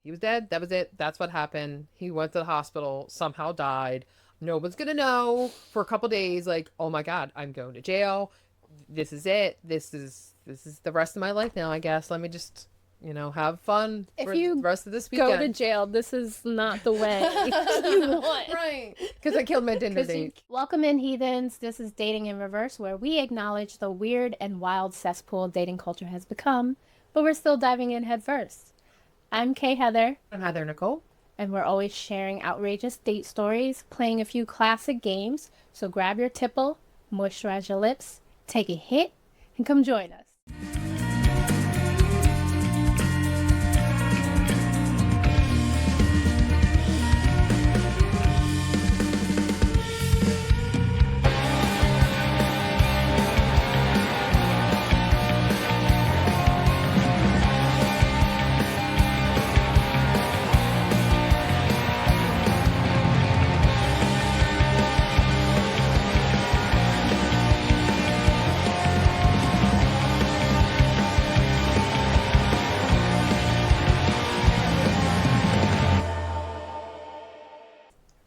He was dead. That was it. That's what happened. He went to the hospital, somehow died. No one's gonna know for a couple days, like, oh my God, I'm going to jail. This is it. This is the rest of my life now, I guess. Let me just, have fun If for the you rest of this go to weekend. jail, this is not the way you want. Right. Because I killed my Tinder date. Welcome in, heathens. This is Dating in Reverse, where we acknowledge the weird and wild cesspool dating culture has become, but we're still diving in head first. I'm Heatherr, I'm Heather Nicole. and we're always sharing outrageous date stories, playing a few classic games, so grab your tipple, moisturize your lips, take a hit, and come join us.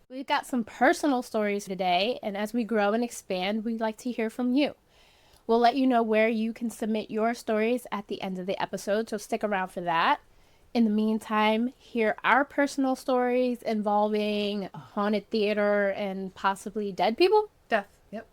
We've got some personal stories today, and as we grow and expand, we'd like to hear from you. We'll let you know where you can submit your stories at the end of the episode, so stick around for that. In the meantime, hear our personal stories involving a haunted theater and possibly dead people. Death. Yep.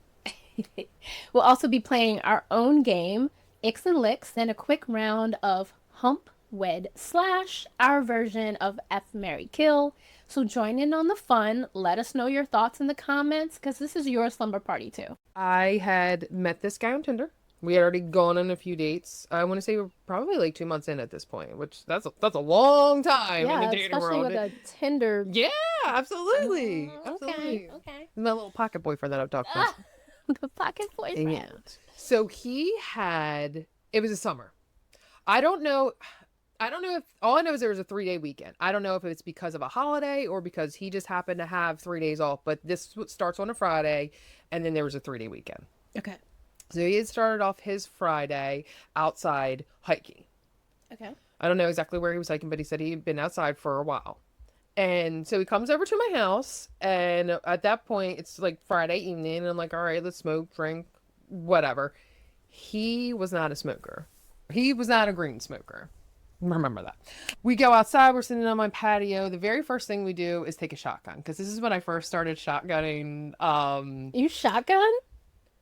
We'll also be playing our own game, Icks Licks, and a quick round of Hump, Wed / our version of F, Marry, Kill. So join in on the fun. Let us know your thoughts in the comments, because this is your slumber party too. I had met this guy on Tinder. We had already gone on a few dates. I want to say we're probably like 2 months in at this point, which that's a long time in the dating especially world. with a Tinder. Yeah, absolutely. Okay, Absolutely. okay. My little pocket boyfriend that I've talked to. The pocket boyfriend. Yeah. So it was a summer. I don't know if, all I know is there was a 3-day weekend. I don't know if it's because of a holiday or because he just happened to have 3 days off, but this starts on a Friday and then there was a 3-day weekend. Okay. So he had started off his Friday outside hiking. Okay. I don't know exactly where he was hiking, but he said he'd been outside for a while. And so he comes over to my house, and at that point, it's like Friday evening, and I'm like, all right, let's smoke, drink, whatever. He was not a smoker. He was not a green smoker. Remember that. We go outside, we're sitting on my patio. The very first thing we do is take a shotgun, because this is when I first started shotgunning. You shotgun?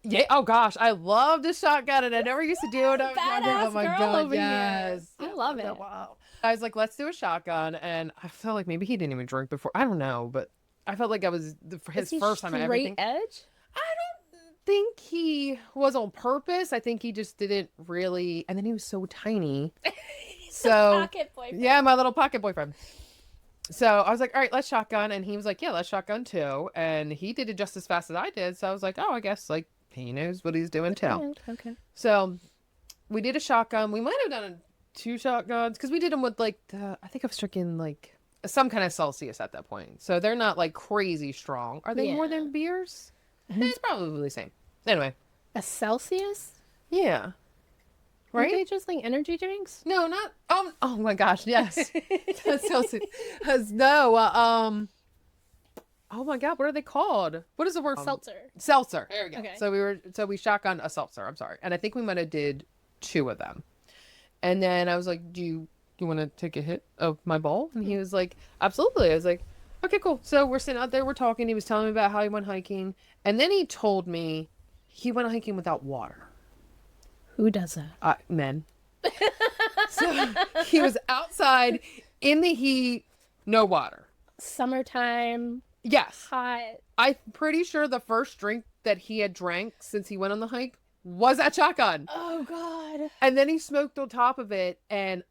Yeah. Oh gosh, I love this shotgun, and I never used to do it. Badass Oh my girl God, over yes. here. I love it. Wow. I was like, let's do a shotgun, and I felt like maybe he didn't even drink before. I don't know, but I felt like I was his first time. Straight edge? I don't think he was on purpose. I think he just didn't really. And then he was so tiny. So Pocket boyfriend. yeah, my little pocket boyfriend. So I was like, all right, let's shotgun. And he was like, yeah, let's shotgun too. And he did it just as fast as I did. So I was like, oh, I guess like he knows what he's doing too. Okay. So we did a shotgun. We might have done 2 shotguns because we did them with like I think I was drinking like some kind of Celsius at that point. So they're not like crazy strong. Are they more than beers? It's probably the same. Anyway. A Celsius? Yeah. Right? Are they just like energy drinks? No, not. Oh my gosh, yes. Celsius. No. Oh my God, what are they called? What is the word? Seltzer. Seltzer. There we go. Okay. So we shotgunned a seltzer. I'm sorry, and I think we might have did 2 of them. And then I was like, "Do you want to take a hit of my bowl?" And he was like, "Absolutely." I was like, "Okay, cool." So we're sitting out there, we're talking. He was telling me about how he went hiking, and then he told me he went hiking without water. Who does that? Men. So he was outside in the heat, no water. Summertime. Yes. Hot. I'm pretty sure the first drink that he had drank since he went on the hike was that shotgun. Oh God. And then he smoked on top of it, and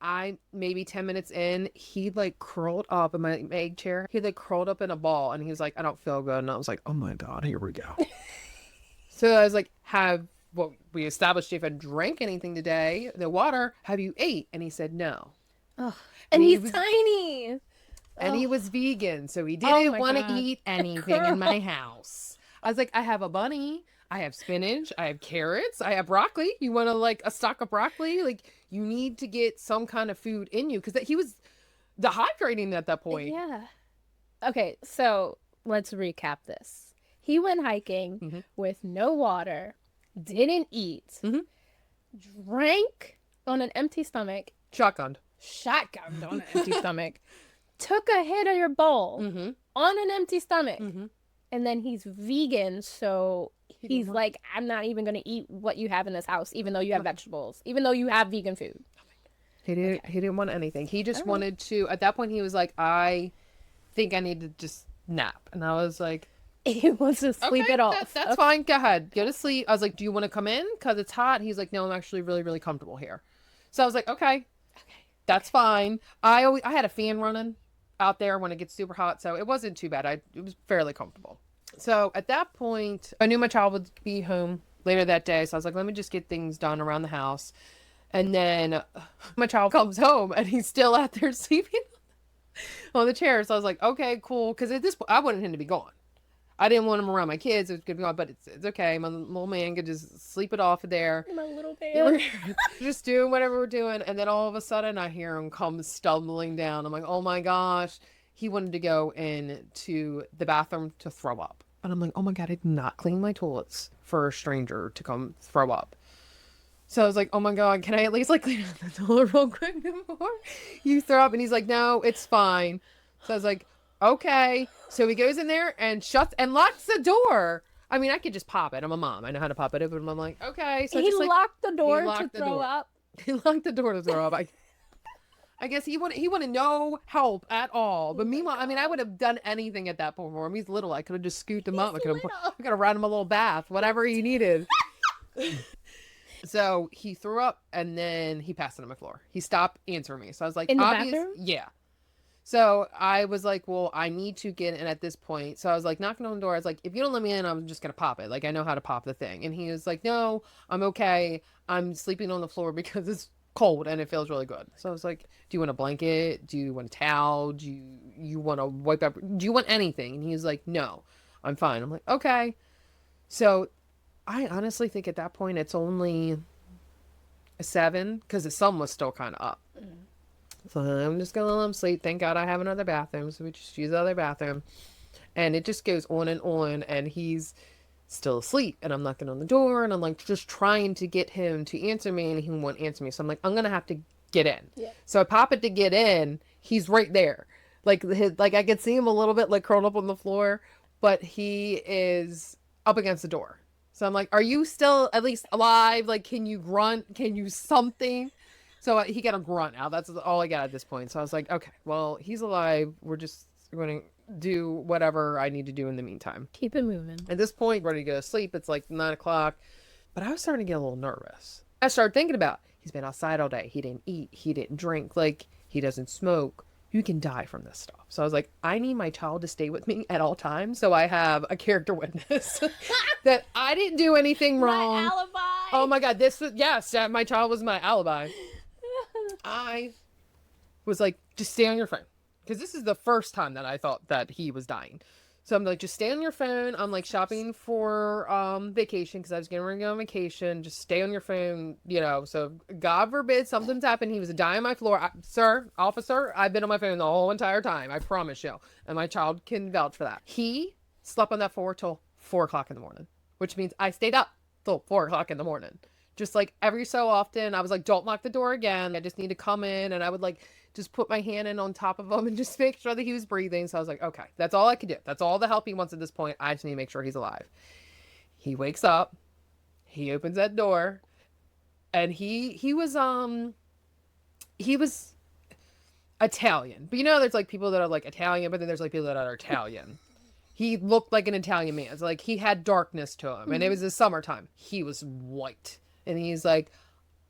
maybe 10 minutes in, he like curled up in my egg chair. He like curled up in a ball, and he was like, I don't feel good. And I was like, oh my God, here we go. So I was like, we established if I drank anything today, the water, have you ate? And he said no. Oh, and he's tiny. And he was vegan, so he didn't want to eat anything in my house. I was like, I have a bunny, I have spinach, I have carrots, I have broccoli. You want to like a stock of broccoli? Like, you need to get some kind of food in you. Because he was dehydrating at that point. Yeah. Okay, so let's recap this. He went hiking with no water, didn't eat, drank on an empty stomach, Shotgunned. shotgunned on an empty stomach, took a hit of your bowl on an empty stomach, and then he's vegan, so he's like, I'm not even going to eat what you have in this house, even though you have vegetables, even though you have vegan food. He didn't want anything. He just wanted to, at that point, he was like, I think I need to just nap. And I was like, He wants to sleep it off. That's fine. Go ahead. Go to sleep. I was like, do you want to come in? Because it's hot. He's like, no, I'm actually really, really comfortable here. So I was like, okay, that's fine. I had a fan running out there when it gets super hot. So it wasn't too bad. It was fairly comfortable. So at that point, I knew my child would be home later that day. So I was like, let me just get things done around the house. And then my child comes home and he's still out there sleeping on the chair. So I was like, okay, cool. Because at this point, I wanted him to be gone. I didn't want him around my kids. It was going to be gone, but it's okay. My little man could just sleep it off there. My little man. Just doing whatever we're doing. And then all of a sudden, I hear him come stumbling down. I'm like, oh my gosh. He wanted to go into the bathroom to throw up. And I'm like, oh my God, I did not clean my toilets for a stranger to come throw up. So I was like, oh my God, can I at least like clean up the toilet real quick before you throw up? And he's like, no, it's fine. So I was like, okay. So he goes in there and shuts and locks the door. I mean, I could just pop it. I'm a mom. I know how to pop it open. I'm like, okay. So he just, locked the door to throw up. He locked the door to throw up. I guess he wanted no help at all. But meanwhile, I mean, I would have done anything at that point for him. He's little. I could have just scooped him up. I could have ran him a little bath, whatever he needed. So he threw up and then he passed it on my floor. He stopped answering me. So I was like, in the bathroom? Yeah. So I was like, well, I need to get in at this point. So I was like knocking on the door. I was like, if you don't let me in, I'm just going to pop it. Like, I know how to pop the thing. And he was like, no, I'm okay. I'm sleeping on the floor because it's cold and it feels really good. So I was like, do you want a blanket? Do you want a towel? Do you want to wipe up? Do you want anything? And he was like, no, I'm fine. I'm like, okay. So I honestly think at that point it's only a 7 because the sun was still kind of up. So I'm just going to let him sleep. Thank God I have another bathroom. So we just use the other bathroom. And it just goes on. And he's still asleep. And I'm knocking on the door. And I'm like just trying to get him to answer me. And he won't answer me. So I'm like, I'm going to have to get in. Yeah. So I pop it to get in. He's right there. Like I could see him a little bit like curled up on the floor. But he is up against the door. So I'm like, are you still at least alive? Like, can you grunt? Can you something? So he got a grunt out. That's all I got at this point. So I was like, okay, well, he's alive. We're just going to do whatever I need to do in the meantime. Keep it moving. At this point, ready to go to sleep. It's like 9 o'clock. But I was starting to get a little nervous. I started thinking about, he's been outside all day. He didn't eat. He didn't drink. Like, he doesn't smoke. You can die from this stuff. So I was like, I need my child to stay with me at all times. So I have a character witness that I didn't do anything wrong. My alibi. Oh my God. Yes, my child was my alibi. I was like, just stay on your phone. Because this is the first time that I thought that he was dying. So I'm like, just stay on your phone. I'm like shopping for vacation because I was getting ready to go on vacation. Just stay on your phone, So God forbid something's happened. He was dying on my floor. Sir, officer, I've been on my phone the whole entire time. I promise you. And my child can vouch for that. He slept on that floor till 4 o'clock in the morning, which means I stayed up till 4 o'clock in the morning. Just like every so often, I was like, don't lock the door again. I just need to come in. And I would like just put my hand in on top of him and just make sure that he was breathing. So I was like, okay, that's all I could do. That's all the help he wants at this point. I just need to make sure he's alive. He wakes up. He opens that door. And he was Italian. But there's like people that are like Italian, but then there's like people that are Italian. He looked like an Italian man. It's like he had darkness to him. And it was the summertime. He was white. And he's like,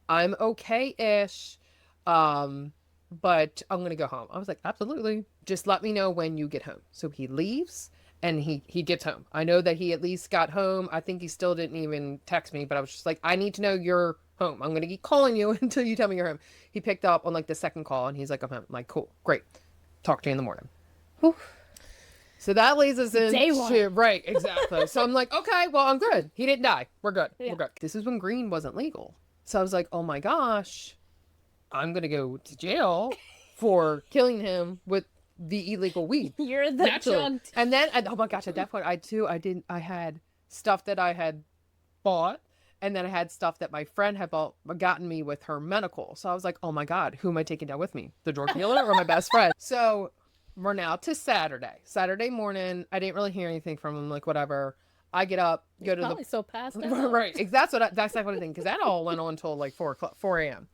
I'm okay-ish, but I'm going to go home. I was like, absolutely. Just let me know when you get home. So he leaves and he gets home. I know that he at least got home. I think he still didn't even text me, but I was just like, I need to know you're home. I'm going to keep calling you until you tell me you're home. He picked up on like the second call and he's like, I'm home. I'm like, cool, great. Talk to you in the morning. Whew. So that leads us into, right, exactly. So I'm like, okay, well, I'm good. He didn't die. We're good. Yeah. We're good. This is when green wasn't legal. So I was like, oh my gosh, I'm going to go to jail for killing him with the illegal weed. You're the drug. And then, oh my gosh, at that point, I had stuff that I had bought, and then I had stuff that my friend had gotten me with her medical. So I was like, oh my God, who am I taking down with me? The drug dealer or my best friend? So we're now to Saturday morning. I didn't really hear anything from him, like whatever. I get up, go to Probably the so past that. right. That's like what I think, because that all went on until like 4 a.m.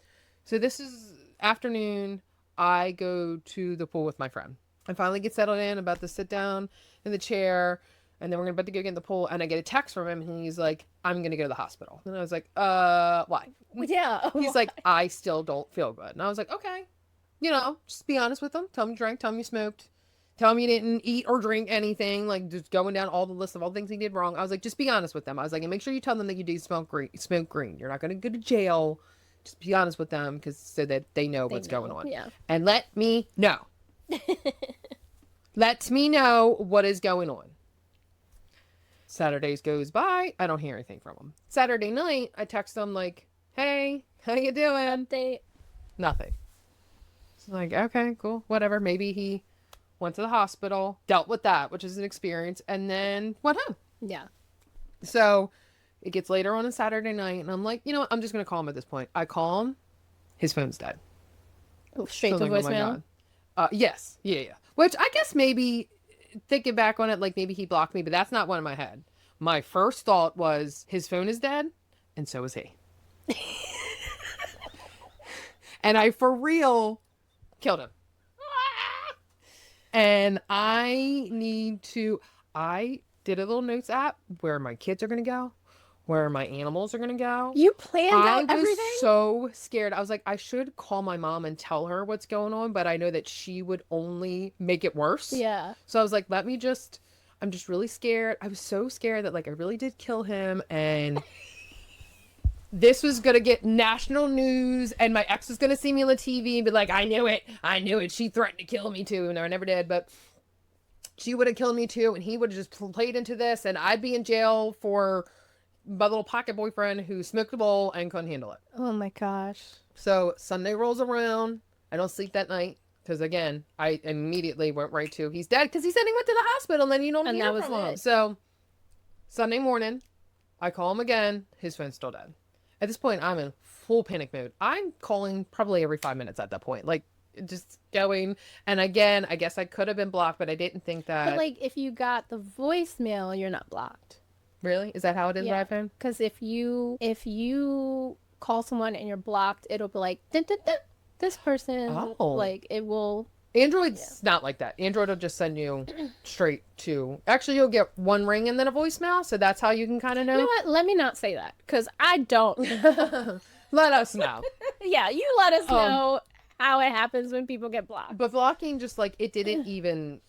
So this is afternoon. I go to the pool with my friend. I finally get settled in, about to sit down in the chair, and then we're about to go get in the pool, and I get a text from him, and he's like, I'm gonna go to the hospital. And I was like, why? Yeah. He's like, I still don't feel good. And I was like, okay, just be honest with him. Tell him you drank, tell him you smoked, tell him you didn't eat or drink anything, like just going down all the list of all the things he did wrong. I was like, just be honest with them. I was like, and make sure you tell them that you do smoke green. You're not going to go to jail. Just be honest with them, so that they know what's going on. Yeah. And let me know. Let me know what is going on. Saturdays goes by. I don't hear anything from him. Saturday night, I text him like, hey, how you doing? Update. Nothing. It's like, okay, cool, whatever. Maybe he went to the hospital, dealt with that, which is an experience, and then went home. Yeah. So it gets later on a Saturday night, and I'm like, you know what? I'm just going to call him at this point. I call him. His phone's dead. Oh, straight to voicemail? Yes. Yeah. Which I guess maybe, thinking back on it, like maybe he blocked me, but that's not one in my head. My first thought was, his phone is dead, and so is he. And I, for real, killed him. And I did a little notes app where my kids are going to go, where my animals are going to go. You planned out everything? I was so scared. I was like, I should call my mom and tell her what's going on, but I know that she would only make it worse. Yeah. So I was like, I'm just really scared. I was so scared that like I really did kill him, and this was going to get national news, and my ex was going to see me on the TV and be like, I knew it. She threatened to kill me too. No, I never did, but she would have killed me too, and he would have just played into this, and I'd be in jail for my little pocket boyfriend who smoked a bowl and couldn't handle it. Oh my gosh. So Sunday rolls around. I don't sleep that night because, again, I immediately went right to, he's dead, because he said he went to the hospital, and then you don't hear from him. So Sunday morning, I call him again. His phone's still dead. At this point, I'm in full panic mode. I'm calling probably every 5 minutes at that point. Like, just going. And again, I guess I could have been blocked, but I didn't think that. But, like, if you got the voicemail, you're not blocked. Really? Is that how it is, yeah. iPhone? Because if you call someone and you're blocked, it'll be like, dun, dun, dun, this person, like, it will. Android's not like that. Android will just send you straight to. Actually, you'll get one ring and then a voicemail, so that's how you can kind of know. You know what? Let me not say that, because I don't. Let us know. Yeah, you let us know how it happens when people get blocked. But blocking, just like, it didn't even.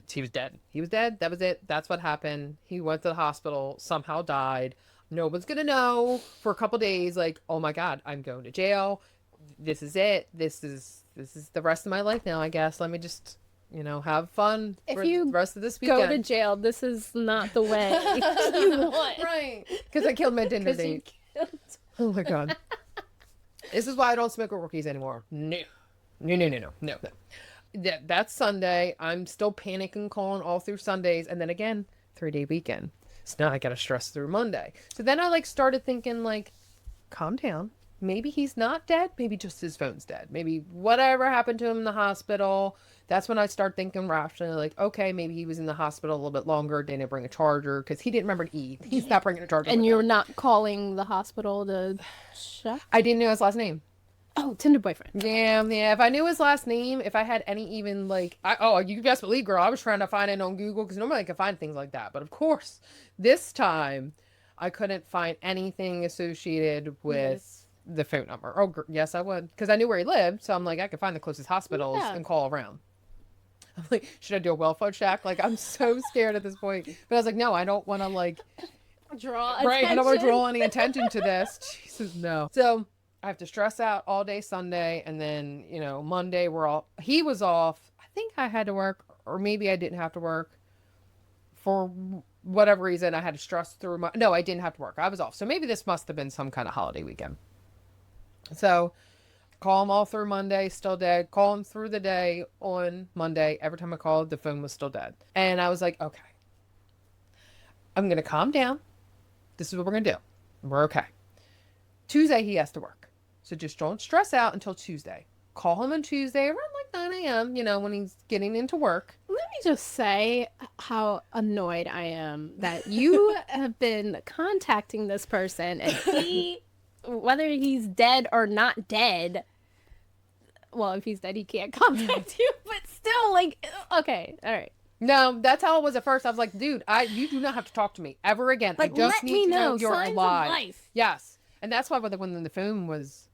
He was dead. He was dead. That was it. That's what happened. He went to the hospital, somehow died. No one's gonna know for a couple days. Like, oh my God, I'm going to jail. This is it. This is the rest of my life now, I guess. Let me just, have fun for the rest of this weekend. Go to jail, this is not the way you want. Right. Because I killed my Tinder date. Oh my God. This is why I don't smoke with rookies anymore. No. That's Sunday. I'm still panicking, calling all through Sundays. And then again, 3-day weekend. So now I got to stress through Monday. So then I started thinking calm down. Maybe he's not dead. Maybe just his phone's dead. Maybe whatever happened to him in the hospital. That's when I start thinking rationally, okay, maybe he was in the hospital a little bit longer, didn't bring a charger because he didn't remember to eat. He's not bringing a charger. And you're not calling the hospital to check? I didn't know his last name. Oh, Tinder boyfriend. Yeah. If I knew his last name, if I had any even you best believe, girl, I was trying to find it on Google because normally I can find things like that. But of course, this time I couldn't find anything associated with the phone number. Oh, yes, I would. Because I knew where he lived. So I'm like, I could find the closest hospitals and call around. I'm like, should I do a welfare check? I'm so scared at this point. But I was like, no, I don't want to draw attention. Right, I don't want to draw any attention to this. Jesus, no. So I have to stress out all day Sunday. And then, Monday he was off. I think I had to work, or maybe I didn't have to work. For whatever reason, I had to stress through no, I didn't have to work. I was off. So maybe this must have been some kind of holiday weekend. So Call him all through Monday, still dead. Call him through the day on Monday. Every time I called, the phone was still dead. And I was like, okay, I'm going to calm down. This is what we're going to do. We're okay. Tuesday, he has to work. So just don't stress out until Tuesday. Call him on Tuesday around like 9 a.m., when he's getting into work. Let me just say how annoyed I am that you have been contacting this person and he, whether he's dead or not dead, well, if he's dead, he can't contact you, but still, like, okay, all right. No, that's how it was at first. I was like, dude, you do not have to talk to me ever again. Like, I just let need me to know know you're signs of alive. life. Yes. And that's why when the phone was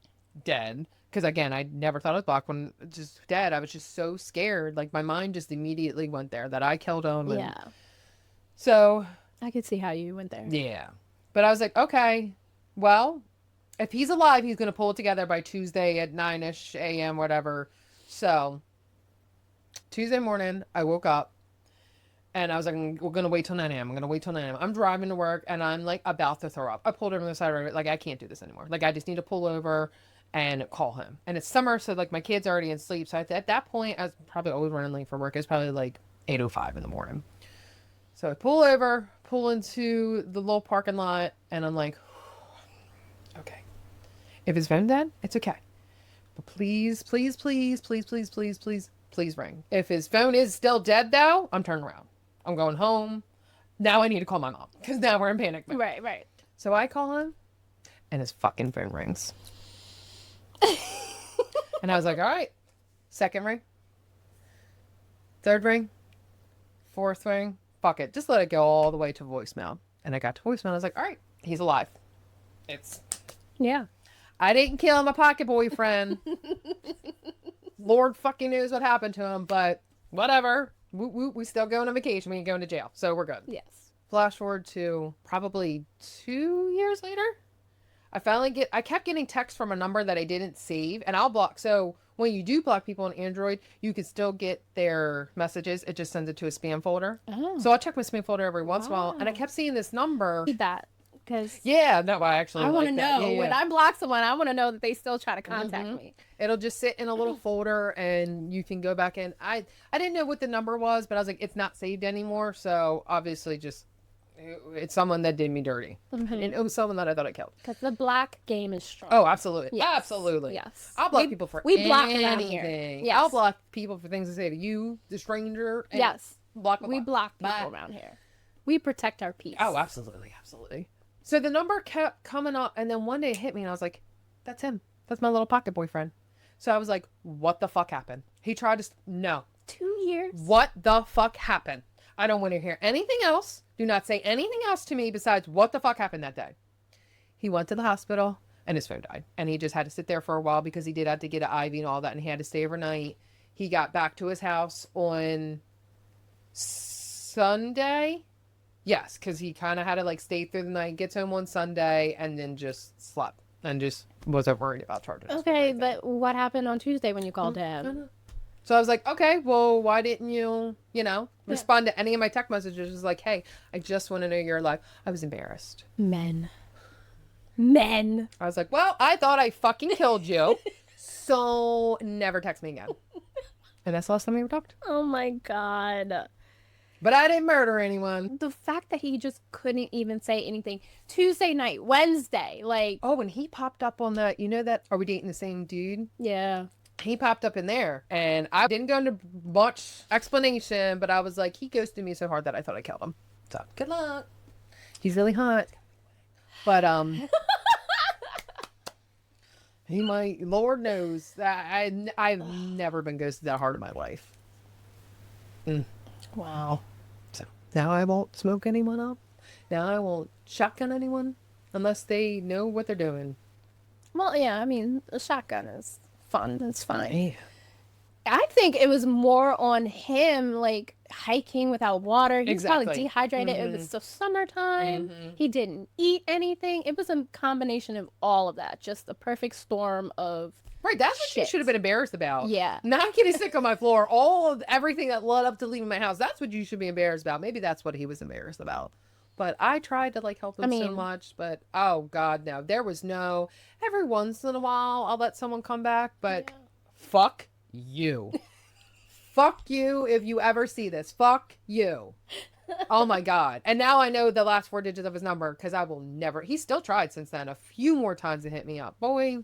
dead, because again, I never thought it was blocked. When it was just dead, I was just so scared. Like, my mind just immediately went there that I killed him. Yeah. So. I could see how you went there. Yeah. But I was like, okay, well, if he's alive, he's going to pull it together by Tuesday at 9-ish a.m., whatever. So, Tuesday morning, I woke up. And I was like, we're going to wait till 9 a.m. I'm going to wait till 9 a.m. I'm driving to work and I'm like about to throw up. I pulled over on the side of the road. Like, I can't do this anymore. Like, I just need to pull over and call him. And it's summer, so like my kid's already in sleep. So at that point, I was probably always running late for work. It was probably like 8:05 in the morning. So I pull over, pull into the little parking lot, and I'm like, okay. If his phone's dead, it's okay. But please, please, please, please, please, please, please, please ring. If his phone is still dead, though, I'm turning around. I'm going home. Now I need to call my mom because now we're in panic mode. Right. So I call him and his fucking phone rings. And I was like, all right. Second ring. Third ring. Fourth ring. Fuck it. Just let it go all the way to voicemail. And I got to voicemail. I was like, all right, he's alive. Yeah. I didn't kill my pocket boyfriend. Lord fucking knows what happened to him, but whatever. We still going on vacation. We ain't going to jail. So we're good. Yes. Flash forward to probably 2 years later. I kept getting texts from a number that I didn't save, and I'll block. So when you do block people on Android, you can still get their messages. It just sends it to a spam folder. Oh. So I'll check my spam folder every once in a while, and I kept seeing this number. Need that. Because Yeah, no, I actually I want to like that. know. Yeah. When I block someone, I want to know that they still try to contact me. It'll just sit in a little folder, and you can go back in. I didn't know what the number was, but I was like, it's not saved anymore. So obviously, just it's someone that did me dirty, and it was someone that I thought I killed. Because the black game is strong. Oh, absolutely, Yes. Absolutely. Yes. I'll block people for we block anything. around here. Yes. I'll block people for things to say to you, the stranger. And Yes. block. We block people Bye. around here. We protect our peace. Oh, absolutely. So the number kept coming up, and then one day it hit me, and I was like, that's him. That's my little pocket boyfriend. So I was like, what the fuck happened? He tried to... No. 2 years. What the fuck happened? I don't want to hear anything else. Do not say anything else to me besides what the fuck happened that day. He went to the hospital, and his phone died. And he just had to sit there for a while because he did have to get an IV and all that, and he had to stay overnight. He got back to his house on Sunday. Yes, because he kind of had to like stay through the night, gets home on Sunday, and then just slept and just wasn't worried about charging. Okay, but what happened on Tuesday when you called him? So I was like, okay, well, why didn't you, respond to any of my text messages? It was like, hey, I just want to know you're alive. I was embarrassed. Men. I was like, well, I thought I fucking killed you, so never text me again. And that's the last time we ever talked. Oh my God. But I didn't murder anyone. The fact that he just couldn't even say anything. Tuesday night, Wednesday, like... Oh, and he popped up on that, Are We Dating the Same Dude? Yeah. He popped up in there, and I didn't go into much explanation, but I was like, he ghosted me so hard that I thought I killed him. So, good luck. He's really hot. But, he might, Lord knows, that I've never been ghosted that hard in my life. Wow. So, now I won't smoke anyone up. Now I won't shotgun anyone unless they know what they're doing. Well, yeah, I mean, a shotgun is fun. That's fine. Yeah. I think it was more on him, like, hiking without water. He was probably Exactly. dehydrated. It was the summertime. He didn't eat anything. It was a combination of all of that. Just the perfect storm of... Right, that's what you Shit. should have been embarrassed about. Yeah. Not getting sick on my floor, everything that led up to leaving my house. That's what you should be embarrassed about. Maybe that's what he was embarrassed about. but I tried to like help him so mean- much, but oh god, no. There was no every once in a while I'll let someone come back, but Yeah. fuck you. Fuck you if you ever see this. Fuck you. Oh my god. And now I know the last 4 digits of his number because I will never. He's still tried since then a few more times to hit me up. Boy,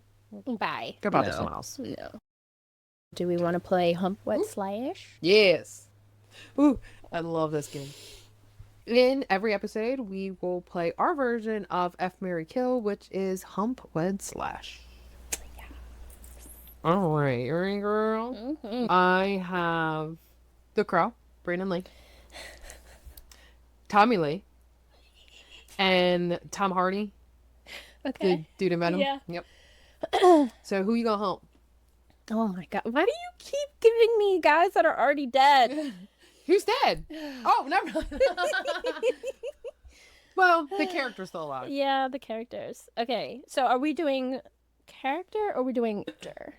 Bye. goodbye to No. someone else. No. Do we want to play Hump, Wed, Slash? Yes. Ooh, I love this game. In every episode, we will play our version of F, Marry, Kill, which is Hump, Wed, Slash. Yeah. All right, you ready, girl? Mm-hmm. I have The Crow, Brandon Lee, Tommy Lee, and Tom Hardy, the Okay. dude in Venom. Yeah. Yep. So who you gonna hump? Oh my god. Why do you keep giving me guys that are already dead? Who's dead? Oh, never mind. Well, the character's still alive. Yeah, the characters. Okay. So are we doing character or are we doing actor?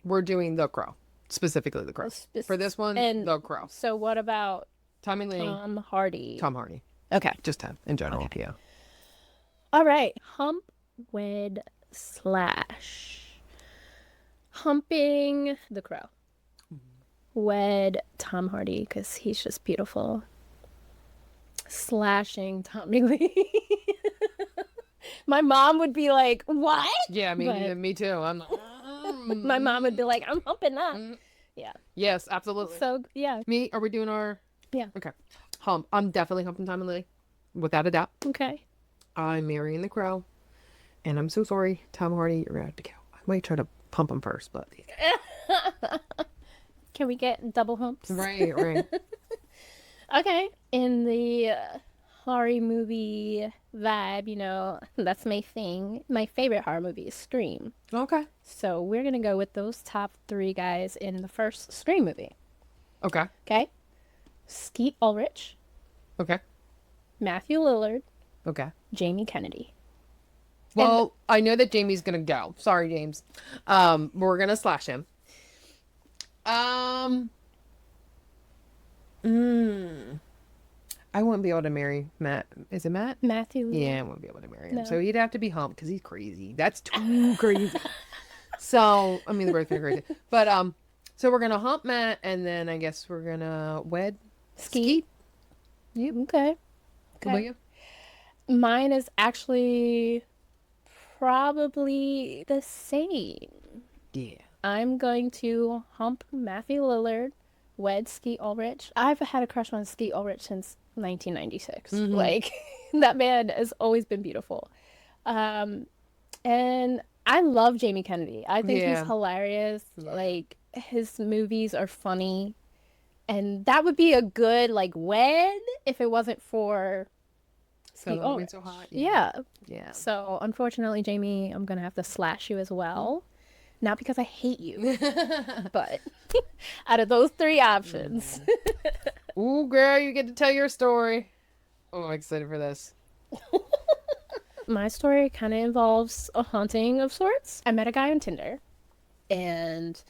We're doing The Crow, specifically The Crow. For this one, And- The Crow. So what about Tommy Lee, Tom Hardy? Tom Hardy. Okay. Just him in general. Okay. Yeah. All right. Hump, Wed, Slash. Humping the Crow. Wed Tom Hardy because he's just beautiful. Slashing Tommy Lee. My mom would be like, "What?" Yeah, But- me too. I'm like, My mom would be like, "I'm humping that." yes, absolutely. So yeah. Me, are we doing our? Yeah. Okay. Hump. I'm definitely humping Tommy Lee, without a doubt. Okay. I'm marrying the Crow, and I'm so sorry, Tom Hardy. You're gonna have to go. I might try to pump him first, but Can we get double humps? right. Okay. In the horror movie vibe, you know, that's my thing. My favorite horror movie is Scream. Okay. So we're going to go with those top 3 guys in the first Scream movie. Okay. Okay? Skeet Ulrich, Okay. Matthew Lillard, Okay. Jamie Kennedy. Well, I know that Jamie's gonna go. Sorry, James. We're gonna slash him. I wouldn't be able to marry Matt. Is it Matt? Matthew Lillard. Yeah, I wouldn't be able to marry him. No. So he'd have to be Hump because he's crazy. That's too crazy. So I mean, they're both pretty crazy. But so we're gonna hump Matt, and then I guess we're gonna wed Skeet. Yep. Okay. What about you? Mine is actually probably the same. Yeah. I'm going to hump Matthew Lillard, wed Skeet Ulrich. I've had a crush on Skeet Ulrich since 1996. Mhm. Like, that man has always been beautiful. And I love Jamie Kennedy. I think Yeah. he's hilarious. Yeah. Like, his movies are funny. And that would be a good, like, wed if it wasn't for So Skeet that would be Ulrich. so hot. Yeah. Yeah. So, unfortunately, Jamie, I'm going to have to slash you as well. Not because I hate you, but out of those 3 options. Ooh, girl, you get to tell your story. Oh, I'm excited for this. My story kind of involves a haunting of sorts. I met a guy on Tinder, and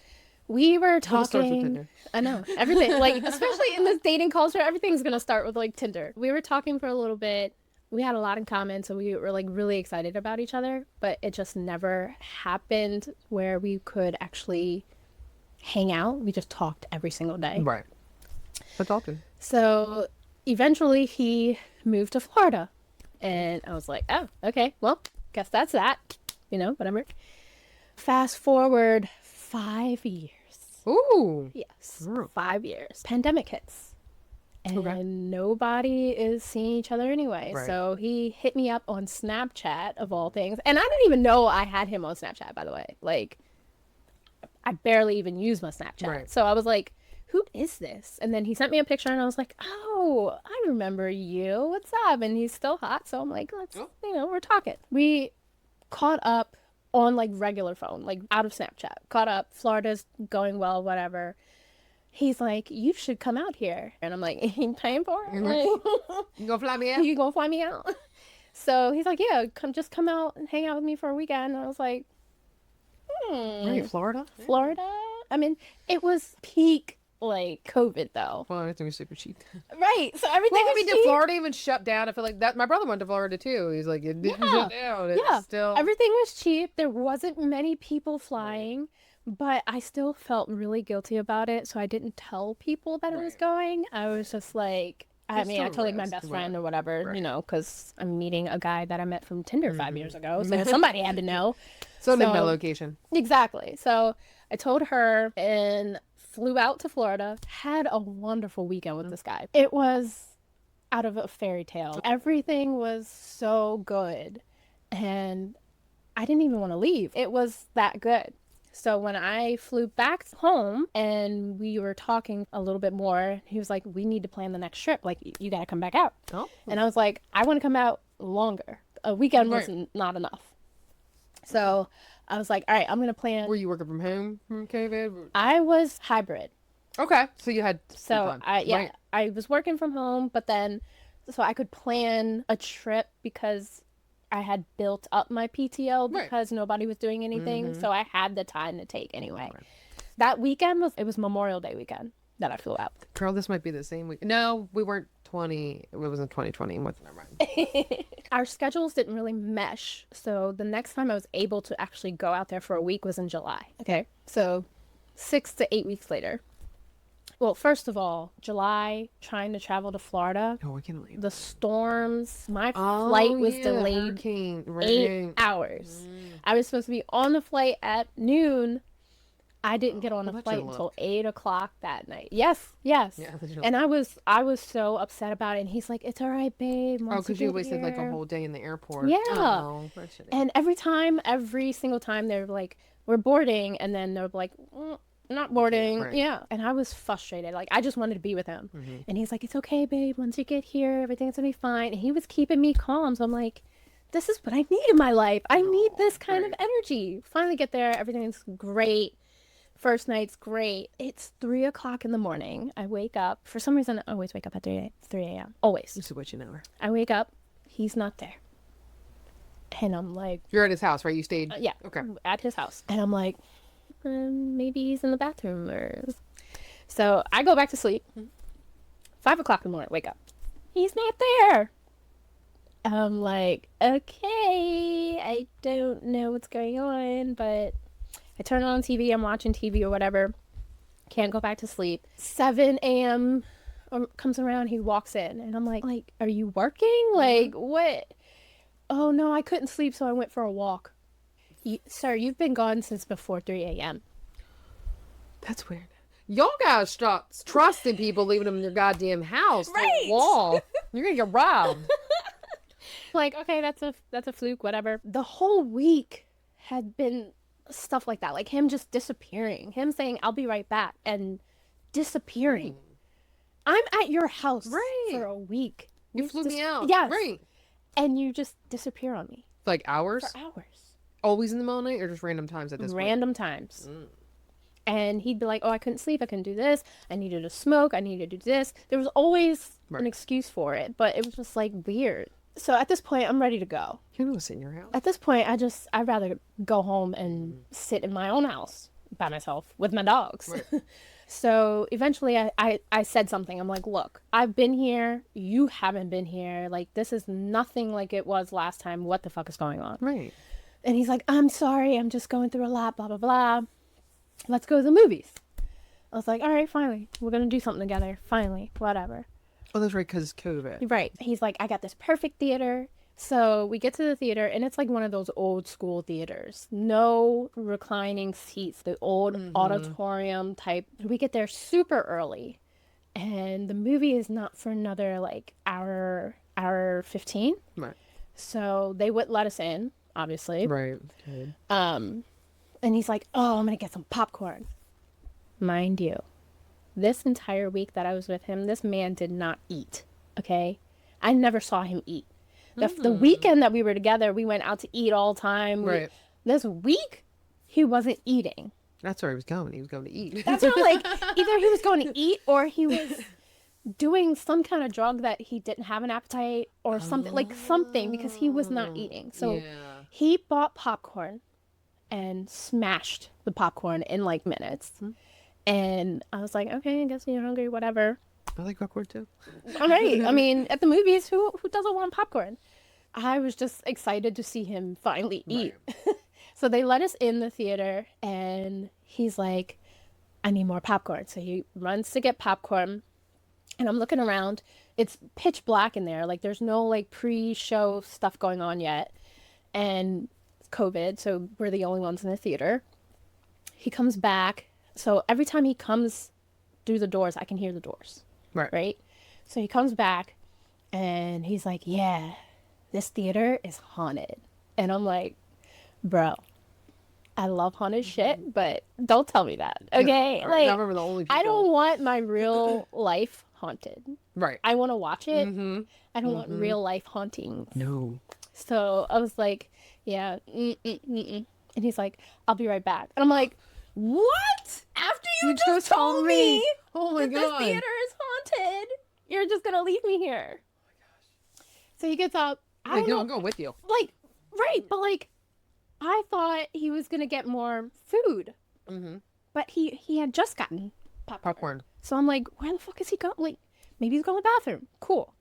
we were It starts with talking. Tinder. I know everything, like especially in this dating culture, everything's gonna start with like Tinder. We were talking for a little bit. We had a lot in common, so we were like really excited about each other. But it just never happened where we could actually hang out. We just talked every single day. Right. That's often. So eventually he moved to Florida. And I was like, oh, okay, well, guess that's that. You know, whatever. Fast forward 5 years. Ooh. Yes, Mm. 5 years. Pandemic hits. And Okay. nobody is seeing each other anyway. Right. So he hit me up on Snapchat, of all things. And I didn't even know I had him on Snapchat, by the way. Like, I barely even use my Snapchat. Right. So I was like, who is this? And then he sent me a picture and I was like, oh, I remember you. What's up? And he's still hot. So I'm like, let's, Oh. you know, we're talking. We caught up on like regular phone, like out of Snapchat. Caught up. Florida's going well, whatever. He's like, you should come out here. And I'm like, you paying for it? Like, You gonna fly me out? you gonna fly me out? So he's like, yeah, come out and hang out with me for a weekend. And I was like, Are you Florida? Florida? I mean, it was peak like COVID though. Well, everything was super cheap. Right. So everything Well, I was mean, did cheap. Florida even shut down? I feel like that. My brother went to Florida too. He's like, it didn't shut down. It's Yeah. still. Everything was cheap. There wasn't many people flying, but I still felt really guilty about it. So I didn't tell people that I was going. I was just like, I Just mean, I still told like my rest, best whatever. friend or whatever, Right. you know, because I'm meeting a guy that I met from Tinder 5 years ago. So somebody had to know. So named my So- location. Exactly. So I told her and flew out to Florida, had a wonderful weekend with this guy. It was out of a fairy tale. Everything was so good. And I didn't even want to leave. It was that good. So when I flew back home and we were talking a little bit more, he was like, we need to plan the next trip. Like, you got to come back out. Oh. And I was like, I want to come out longer. A weekend was Right. not enough. So I was like, all right, I'm going to plan. Were you working from home from COVID? I was hybrid. Okay, so you had So free time. I Right. I was working from home, but then so I could plan a trip because I had built up my PTO Right. because nobody was doing anything. Mhm. So I had the time to take anyway. Right. That weekend was Memorial Day weekend that I flew out. Girl, this might be the same week. No, we weren't 20. It wasn't 2020. What's never mind. Our schedules didn't really mesh. So the next time I was able to actually go out there for a week was in July. Okay. So 6 to 8 weeks later. Well, first of all, July, trying to travel to Florida, Oh, we can leave. the storms, my Oh, flight was yeah, delayed hurricane, 8 right. hours. I was supposed to be on the flight at noon. I didn't get on the that's flight your until luck. 8 o'clock that night. Yes, yes. Yeah, that's your And I was so upset about it. And he's like, "It's all right, babe. Oh, Once because you you get wasted like a here." whole day in the airport. Yeah. Oh, that shitty. And every single time, they're like, "We're boarding," and then they're like, "Not boarding." Right. Yeah. And I was frustrated. Like, I just wanted to be with him. Mhm. And he's like, "It's okay, babe. Once you get here, everything's gonna be fine." And he was keeping me calm. So I'm like, this is what I need in my life. I need this kind of right. energy. Finally get there. Everything's great. First night's great. It's 3 o'clock in the morning. I wake up. For some reason, I always wake up at 3 a.m. Always. This is what you know. I wake up. He's not there. And I'm like, You're at his house, right? You stayed. yeah, Okay. at his house. And I'm like, maybe he's in the bathroom or. So I go back to sleep. 5 o'clock in the morning, wake up. He's not there. I'm like, okay, I don't know what's going on, but I turn on TV, I'm watching TV or whatever. Can't go back to sleep. 7 a.m. comes around, he walks in, and I'm like, are you working? Like, what? Oh, no, I couldn't sleep, so I went for a walk. Sir, you've been gone since before 3 a.m. That's weird. Y'all gotta stop trusting people, leaving them in your goddamn house. the Right. Wall. You're gonna get robbed. Like, okay, that's a fluke, whatever. The whole week had been stuff like that, like him just disappearing, him saying I'll be right back and disappearing. I'm at your house Right. for a week. You flew me out. Yes. Right. And you just disappear on me Like hours? for hours, Always in the middle of the night or just random times at this point? random times. And he'd be like, oh, I couldn't sleep, I couldn't do this, I needed to smoke, I needed to do this. There was always Right. an excuse for it, but it was just like weird. So at this point, I'm ready to go. You know, sit in your house. At this point, I'd rather go home and sit in my own house by myself with my dogs. Right. So eventually I said something. I'm like, look, I've been here. You haven't been here. Like, this is nothing like it was last time. What the fuck is going on? Right. And he's like, I'm sorry. I'm just going through a lot, blah, blah, blah. Let's go to the movies. I was like, all right, finally. We're going to do something together. Finally. Whatever. Oh, that's right, because COVID. Right. He's like, I got this perfect theater. So we get to the theater, and it's like one of those old school theaters. No reclining seats, the old auditorium type. We get there super early, and the movie is not for another like hour 15. Right. So they wouldn't let us in, obviously. Right. Good. And he's like, oh, I'm going to get some popcorn. Mind you, this entire week that I was with him, this man did not eat, okay? I never saw him eat. The weekend that we were together, we went out to eat all the time. Right. This week, he wasn't eating. That's where he was going. He was going to eat. That's not like, either he was going to eat or he was doing some kind of drug that he didn't have an appetite or something, like something, because he was not eating. So Yeah. he bought popcorn and smashed the popcorn in like minutes. And I was like, okay, I guess you're hungry, whatever. I like popcorn too. All right. I mean, at the movies, who doesn't want popcorn? I was just excited to see him finally eat. Right. So they let us in the theater, and he's like, I need more popcorn. So he runs to get popcorn, and I'm looking around. It's pitch black in there. Like, there's no, like, pre-show stuff going on yet. And it's COVID, so we're the only ones in the theater. He comes back. So every time he comes through the doors, I can hear the doors. Right? So he comes back, and he's like, yeah, this theater is haunted. And I'm like, bro, I love haunted shit, but don't tell me that, okay? Like, I remember the only people. I don't want my real life haunted. Right. I want to watch it. Mm-hmm. I don't want real life haunting. No. So I was like, yeah. And he's like, I'll be right back. And I'm like, what? After you just told me oh my that God. this theater is haunted, you're just going to leave me here. Oh my gosh. So he gets up. I don't know. I'm going with you. Like, right. But like, I thought he was going to get more food. Mm-hmm. But he had just gotten Popcorn. So I'm like, where the fuck is he going? Like, maybe he's going to the bathroom. Cool.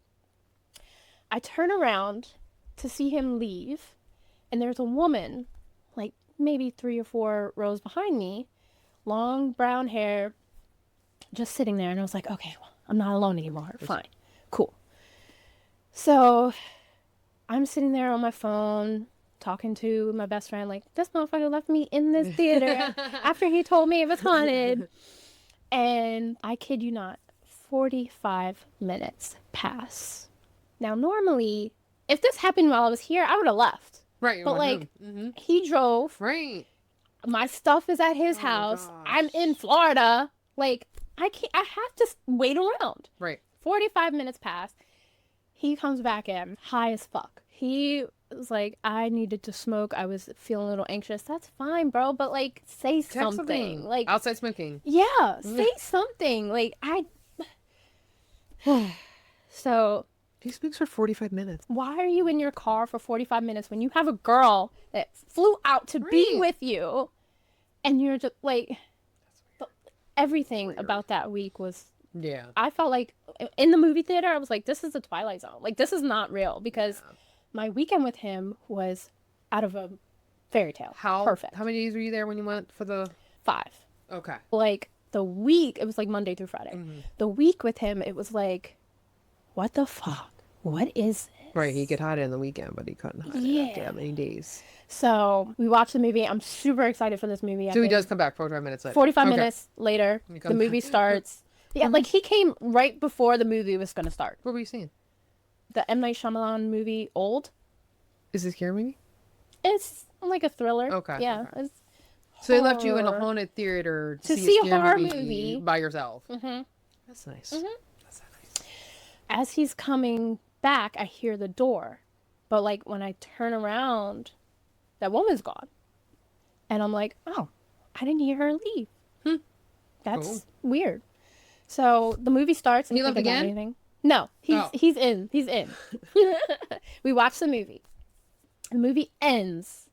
I turn around to see him leave, and there's a woman, like maybe 3 or 4 rows behind me, long brown hair, just sitting there. And I was like, okay, well, I'm not alone anymore. Fine. Cool. So I'm sitting there on my phone, talking to my best friend, like, this motherfucker left me in this theater after he told me it was haunted. And I kid you not, 45 minutes pass. Now, normally, if this happened while I was here, I would have left. Right. But, like, he drove. Right. My stuff is at his house. Gosh. I'm in Florida. Like, I have to wait around. Right. 45 minutes pass. He comes back in, high as fuck. He was like, I needed to smoke. I was feeling a little anxious. That's fine, bro. But, like, say something. Like, outside smoking. yeah, say something. Like, So, He speaks for 45 minutes. why are you in your car for 45 minutes when you have a girl that flew out to be Right. with you, and you're just like, everything Weird. about that week was, Yeah. I felt like in the movie theater, I was like, this is the Twilight Zone. Like, this is not real, because my weekend with him was out of a fairy tale. Perfect. How many days were you there when you went for the... 5. Okay. Like, the week, it was like Monday through Friday. Mm-hmm. The week with him, it was like, what the fuck? What is this? Right, he could hide it in the weekend, but he couldn't hide it Yeah. after that many days. So we watched the movie. I'm super excited for this movie. I So he think does come back 45 minutes later. 45 Okay. minutes later, He the comes movie back. starts. Yeah, like he came right before the movie was going to start. What were you seeing? The M. Night Shyamalan movie, Old. Is this scary movie? It's like a thriller. Okay, Yeah. okay. It's So they left you in a horror. haunted theater To to see a scary horror movie. by yourself. Mhm. That's nice. Mhm. That's so nice. As he's coming back, I hear the door. But like when I turn around, that woman's gone. And I'm like, oh, I didn't hear her leave. That's Cool. weird. So the movie starts. And He you left think I got again? anything? No, he's in. He's in. We watched the movie. The movie ends,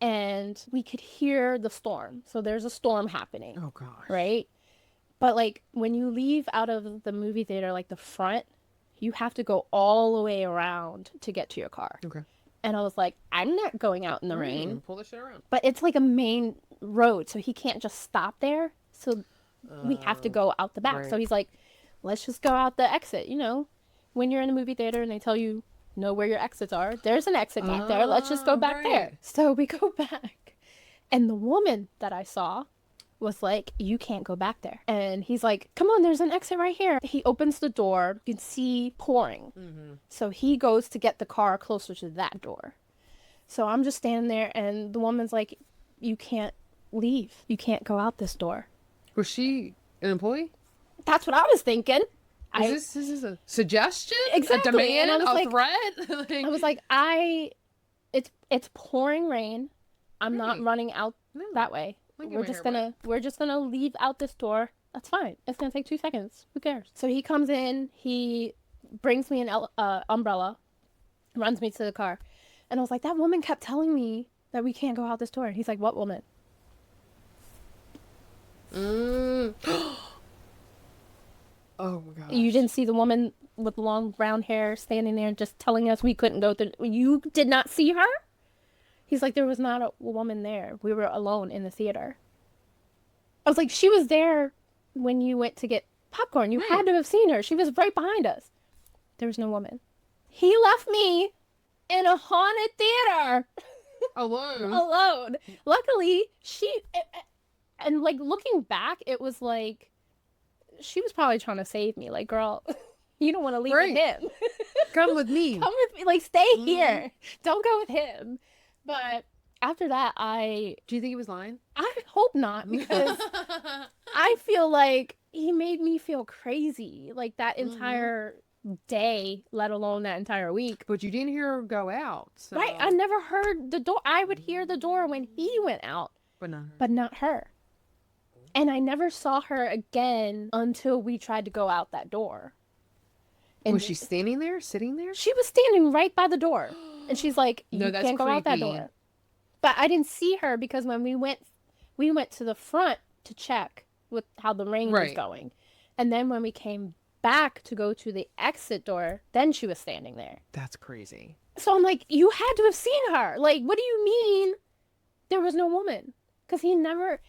and we could hear the storm. So there's a storm happening, Oh, gosh. right? But like when you leave out of the movie theater, like the front, you have to go all the way around to get to your car. Okay. And I was like, I'm not going out in the rain. Pull this shit around. But it's like a main road, so he can't just stop there. So we have to go out the back. right. So he's like, let's just go out the exit. You know, when you're in the movie theater and they tell you know where your exits are, there's an exit back there. Let's just go back there. right. So we go back. And the woman that I saw was like, you can't go back there. And he's like, come on, there's an exit right here. He opens the door. You can see pouring. So he goes to get the car closer to that door. So I'm just standing there, and the woman's like, you can't leave. You can't go out this door. Was she an employee? That's what I was thinking. Is this a suggestion? Exactly. A demand? And I was a like- threat? I was like, it's pouring rain. I'm not Right. running out No. that way. I'll get We're my just hair gonna leave out this door. That's fine. It's gonna take 2 seconds. Who cares? So he comes in. He brings me an umbrella, runs me to the car, and I was like, that woman kept telling me that we can't go out this door. And he's like, what woman? Mm. Oh my gosh. You didn't see the woman with long brown hair standing there just telling us we couldn't go through. You did not see her? He's like, there was not a woman there. We were alone in the theater. I was like, she was there when you went to get popcorn. You had to have seen her. She was right behind us. There was no woman. He left me in a haunted theater Alone. alone. Luckily, and like looking back, it was like, she was probably trying to save me. Like, girl, you don't want to leave with him. Come with me. Come with me. Like, stay here. Don't go with him. But after that, Do you think he was lying? I hope not, because I feel like he made me feel crazy. Like, that entire day, let alone that entire week. But you didn't hear her go out. So. Right. I never heard the door. I would hear the door when he went out. But not her. But not her. And I never saw her again until we tried to go out that door. And was she standing there, sitting there? she was standing right by the door. And she's like, you No, that's can't go out that creepy. door. But I didn't see her because when we went to the front to check with how the rain was Right. going. And then when we came back to go to the exit door, then she was standing there. That's crazy. So I'm like, you had to have seen her. Like, what do you mean there was no woman? Because he never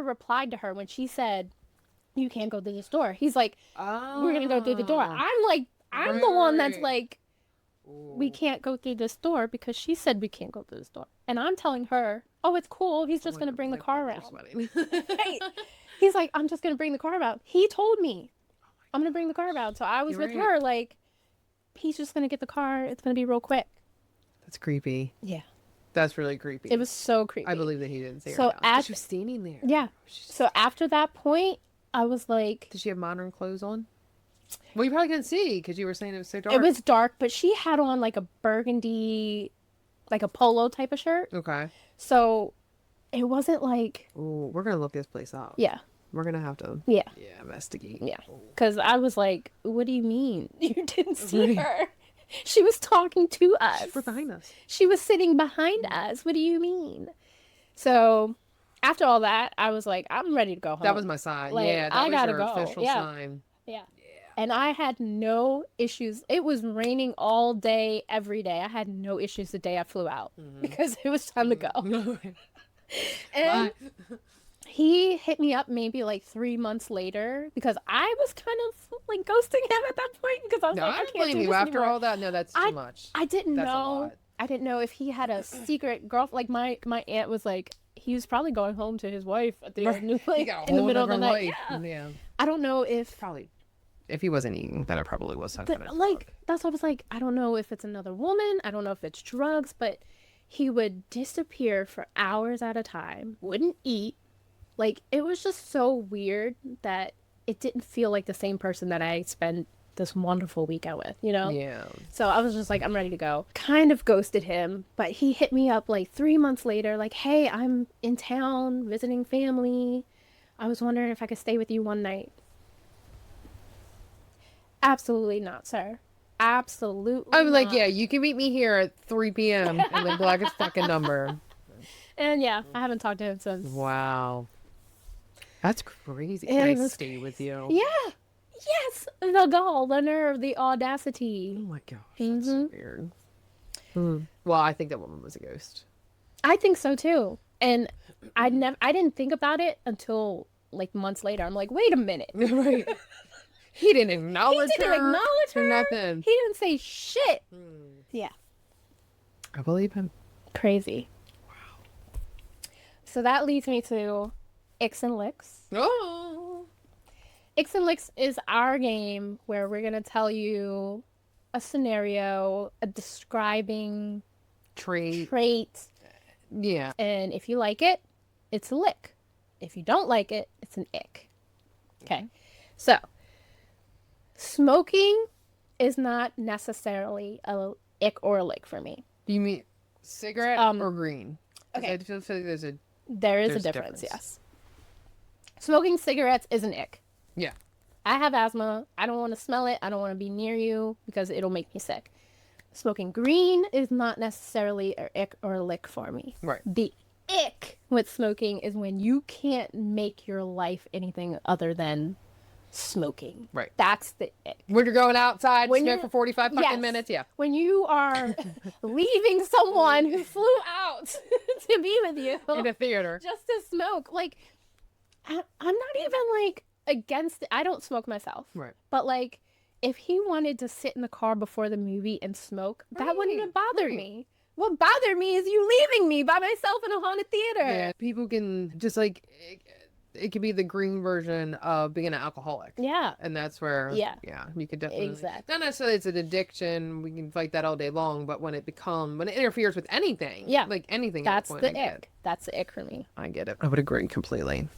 replied to her when she said, you can't go through this door. He's like, we're going to go through the door. I'm like, I'm the one that's Right. like, we can't go through this door because she said we can't go through this door. And I'm telling her, oh, it's cool. He's just going to bring the car around. Right. He's like, I'm just going to bring the car around. He told me I'm going to bring the car around. So I was You're with right. her like, he's just going to get the car. It's going to be real quick. That's creepy. Yeah. That's really creepy. It was so creepy. I believe that he didn't see her. So now. at- She was standing there. Yeah. So after that point, I was like, Did she have modern clothes on? Well, you probably couldn't see because you were saying it was so dark. it was dark, but she had on like a burgundy, like a polo type of shirt. Okay. So it wasn't like, Ooh, we're gonna look this place up. yeah, We're gonna have to. yeah, Yeah, investigate. yeah. Because I was like, what do you mean you didn't see Right. her? She was talking to us. We're behind us. She was sitting behind us. What do you mean? So after all that, I was like, I'm ready to go home. That was my sign. Like, Yeah, that I was gotta your go. official Yeah. sign. Yeah. And I had no issues. It was raining all day, every day. I had no issues the day I flew out because it was time to go. And he hit me up maybe like 3 months later because I was kind of like ghosting him at that point because I was No, like, I I don't can't blame do you this after anymore. all that. No, that's too much. I didn't That's a know. lot. I didn't know if he had a secret girl. Like my aunt was like, he was probably going home to his wife at the end, He like, got a in the whole middle of the nother night. life. Yeah. Yeah. I don't know if Probably. If he wasn't eating, then it probably was some kind of like drug. that's what I was like. I don't know if it's another woman. I don't know if it's drugs, but he would disappear for hours at a time. Wouldn't eat. Like it was just so weird that it didn't feel like the same person that I spent this wonderful weekend with, you know? Yeah. So I was just like, I'm ready to go. Kind of ghosted him, but he hit me up like 3 months later, like, hey, I'm in town visiting family. I was wondering if I could stay with you one night. Absolutely not, sir. Absolutely I'm like, not. yeah, you can meet me here at 3 p.m. and then block his fucking number. And yeah, I haven't talked to him since. Wow. That's crazy. It Can I was stay with you? Yeah. Yes. The gall, the nerve, the audacity. Oh my gosh. That's so weird. Well, I think that woman was a ghost. I think so too. And I didn't think about it until like months later. I'm like, wait a minute. Right. He didn't acknowledge He didn't her. acknowledge or her. nothing. He didn't say shit. Yeah. I believe him. Crazy. Wow. So that leads me to Icks and Licks. Oh. Icks and Licks is our game where we're going to tell you a scenario, a describing Trait. trait, Yeah. and if you like it, it's a lick. If you don't like it, it's an ick. Okay. So, smoking is not necessarily a ick or a lick for me. Do you mean cigarette or green? 'Cause okay. I feel like there's a. There's a a difference, difference. yes. Smoking cigarettes is an ick. Yeah. I have asthma. I don't want to smell it. I don't want to be near you because it'll make me sick. Smoking green is not necessarily an ick or a lick for me. Right. The ick with smoking is when you can't make your life anything other than smoking. Right. That's the ick. When you're going outside, When smoke you're- for 45 fucking Yes. minutes, yeah. When you are leaving someone who flew out to be with you In a theater. just to smoke, like, I'm not even like against it. I don't smoke myself. Right. But like, if he wanted to sit in the car before the movie and smoke, that wouldn't have bothered me. What bothered me is you leaving me by myself in a haunted theater. Yeah, people can just like, it could be the green version of being an alcoholic. Yeah. And that's where, Yeah. you could definitely. Exactly. Not necessarily it's an addiction, we can fight that all day long, but when it interferes with anything, Yeah. like anything. That's at that the point, I get ick. That's the ick for me. I get it. I would agree completely.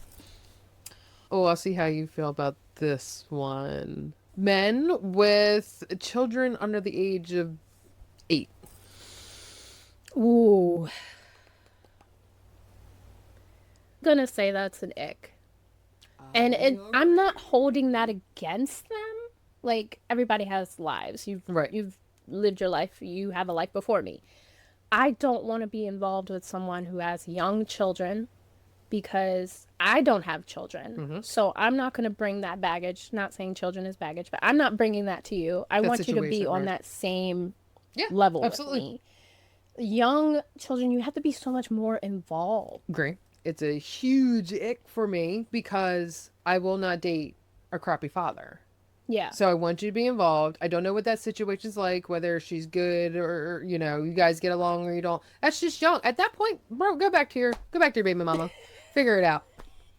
Oh, I'll see how you feel about this one. Men with children under the age of 8. Ooh. Gonna say that's an ick. And I'm not holding that against them. Like, everybody has lives. You've lived your life. You have a life before me. I don't want to be involved with someone who has young children because I don't have children. So I'm not going to bring that baggage. Not saying children is baggage, but I'm not bringing that to you. I want you to be on that same level absolutely. with me. Young children, you have to be so much more involved. Agree. It's a huge ick for me because I will not date a crappy father. Yeah. So I want you to be involved. I don't know what that situation's like, whether she's good or, you guys get along or you don't. That's just young. At that point, bro, go back to your baby mama. Figure it out.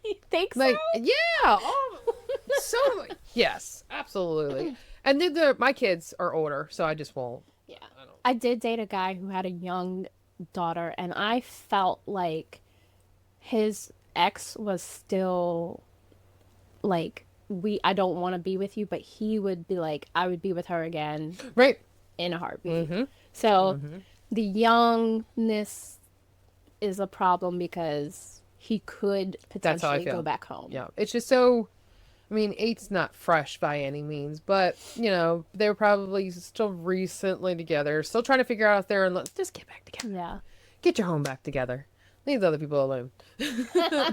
You think Like, so? yeah. Oh, so, yes, absolutely. And then my kids are older, so I just won't. Yeah. I did date a guy who had a young daughter, and I felt like his ex was still like, I don't want to be with you, but he would be like, I would be with her again. Right. In a heartbeat. So the youngness is a problem because he could potentially go back home. Yeah. It's just so, I mean, 8's not fresh by any means, but, they were probably still recently together, still trying to figure out if they're in love. Just get back together. Yeah. Get your home back together. Leave the other people alone.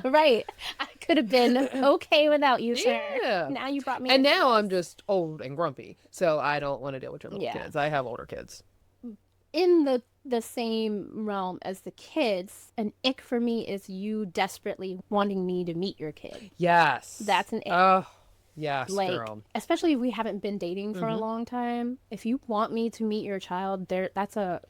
Right. I could have been okay without you, sir. Yeah. Now you brought me. And now I'm just old and grumpy, so I don't want to deal with your little kids. I have older kids. In the same realm as the kids, an ick for me is you desperately wanting me to meet your kid. Yes. That's an ick. Oh, yes, like, girl. especially if we haven't been dating for a long time. If you want me to meet your child, that's a...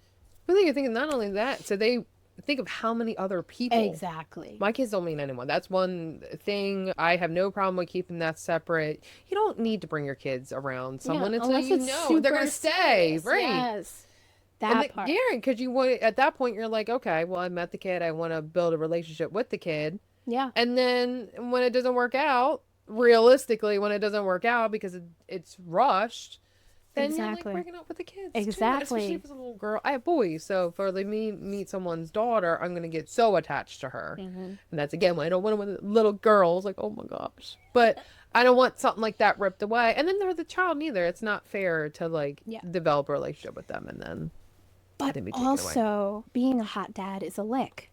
I think you're thinking not only that, so they think of how many other people. Exactly. My kids don't mean anyone. That's one thing. I have no problem with keeping that separate. You don't need to bring your kids around someone until you know they're going to stay. Right. Yes. That part. Yeah, because you want, at that point, you're like, okay, well, I met the kid. I want to build a relationship with the kid. Yeah. And then when it doesn't work out, realistically, when it doesn't work out because it's rushed, then you're like breaking up with the kids. Exactly. Especially if it's a little girl. I have boys, so for me meet someone's daughter, I'm gonna get so attached to her, and that's again why I don't want with little girls. Like, oh my gosh, but I don't want something like that ripped away. And then they're the child neither. It's not fair to develop a relationship with them and then. But also, being a hot dad is a lick.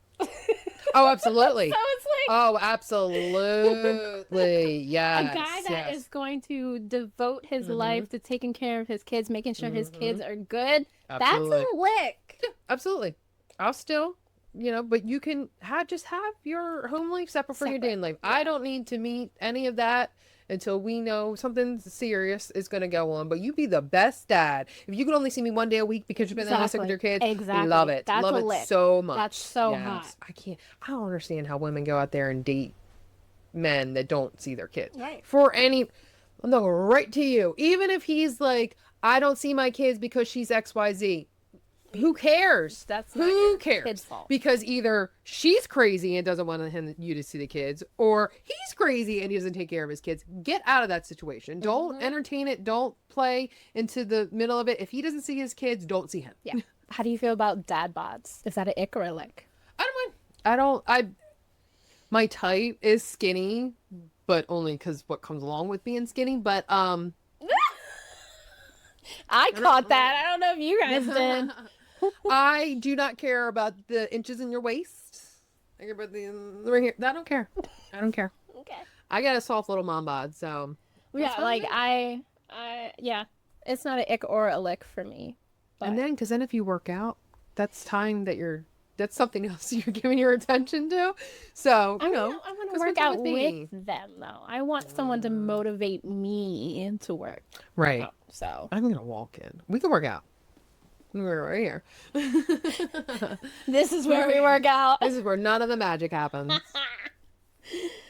Oh, absolutely. So it's like, oh, absolutely. Yes. A guy that is going to devote his life to taking care of his kids, making sure his kids are good. Absolutely. That's a lick. Yeah, absolutely. I'll still, but you can just have your home life separate from your dating life. Yeah. I don't need to meet any of that until we know something serious is going to go on. But you be the best dad. If you could only see me one day a week because you've been there with your kids, love it. That's love a it lick. so much. That's so hot. I don't understand how women go out there and date men that don't see their kids. Right. I'm going right to you. Even if he's like, I don't see my kids because she's XYZ. Who cares? That's who cares? Kid's fault. Because either she's crazy and doesn't want you to see the kids, or he's crazy and he doesn't take care of his kids. Get out of that situation. Don't entertain it. Don't play into the middle of it. If he doesn't see his kids, don't see him. Yeah. How do you feel about dad bods? Is that an ick or a lick? I don't mind. My type is skinny, but only because what comes along with being skinny. But I caught that. I don't know if you guys did. I do not care about the inches in your waist. I can put the right here. I don't care. I don't care. Okay. I got a soft little mom bod, so Yeah, like yeah, it's not an ick or a lick for me. But and then because then if you work out, that's time that that's something else you're giving your attention to. So I want to work out with them though. I want someone to motivate me to work. Right. So I'm gonna walk in. We can work out. We're right here. this is where we work out. This is where none of the magic happens.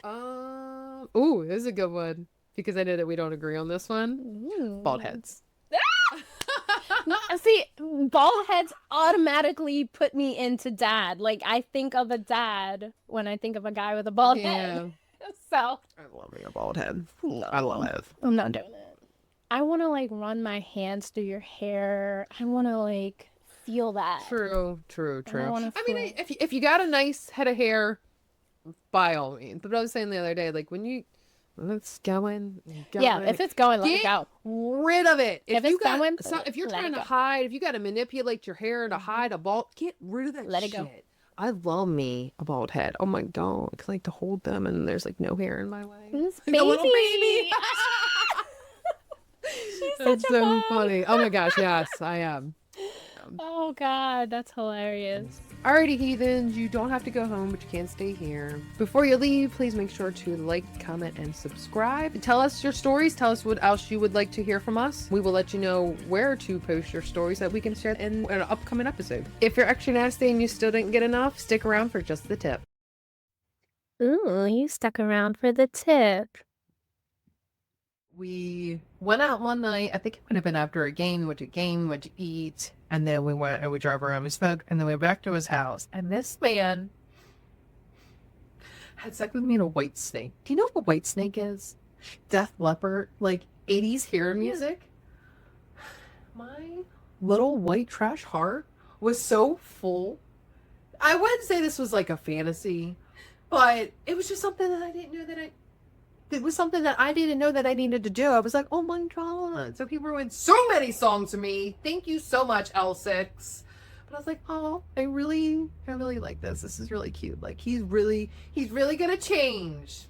Ooh, this is a good one because I know that we don't agree on this one. Ooh. Bald heads. See, bald heads automatically put me into dad. Like I think of a dad when I think of a guy with a bald head. So I love me a bald head. No, I love it. I'm not doing it. I want to like run my hands through your hair. I want to like feel that. True. I mean, if you got a nice head of hair, by all means. But I was saying the other day, like when it's going. Yeah, if it's going, let it go. Rid of it. If it's going, if you're trying to hide, if you got to manipulate your hair to hide a bald, get rid of that. Let it go. I love me a bald head. Oh my god, I like to hold them, and there's like no hair in my way. This like a little baby. That's so funny. Oh my gosh, yes, I am. Oh god, that's hilarious. Alrighty, heathens, you don't have to go home, but you can stay here. Before you leave, please make sure to like, comment, and subscribe. Tell us your stories. Tell us what else you would like to hear from us. We will let you know where to post your stories that we can share in an upcoming episode. If you're extra nasty and you still didn't get enough, stick around for just the tip. Ooh, you stuck around for the tip. We went out one night. I think it would have been after a game. We went to a game, we went to eat, and then we went and we drove around, we smoked, and then we went back to his house. And this man had sex with me in a white snake. Do you know what a white snake is? Death Leopard, like 80s hair music. My little white trash heart was so full. I wouldn't say this was like a fantasy, but it was just something that I didn't know that it was something that I didn't know that I needed to do. I was like, oh my god. So people were in so many songs to me. Thank you so much, L6. But I was like, oh, I really like this. This is really cute. Like he's really gonna change.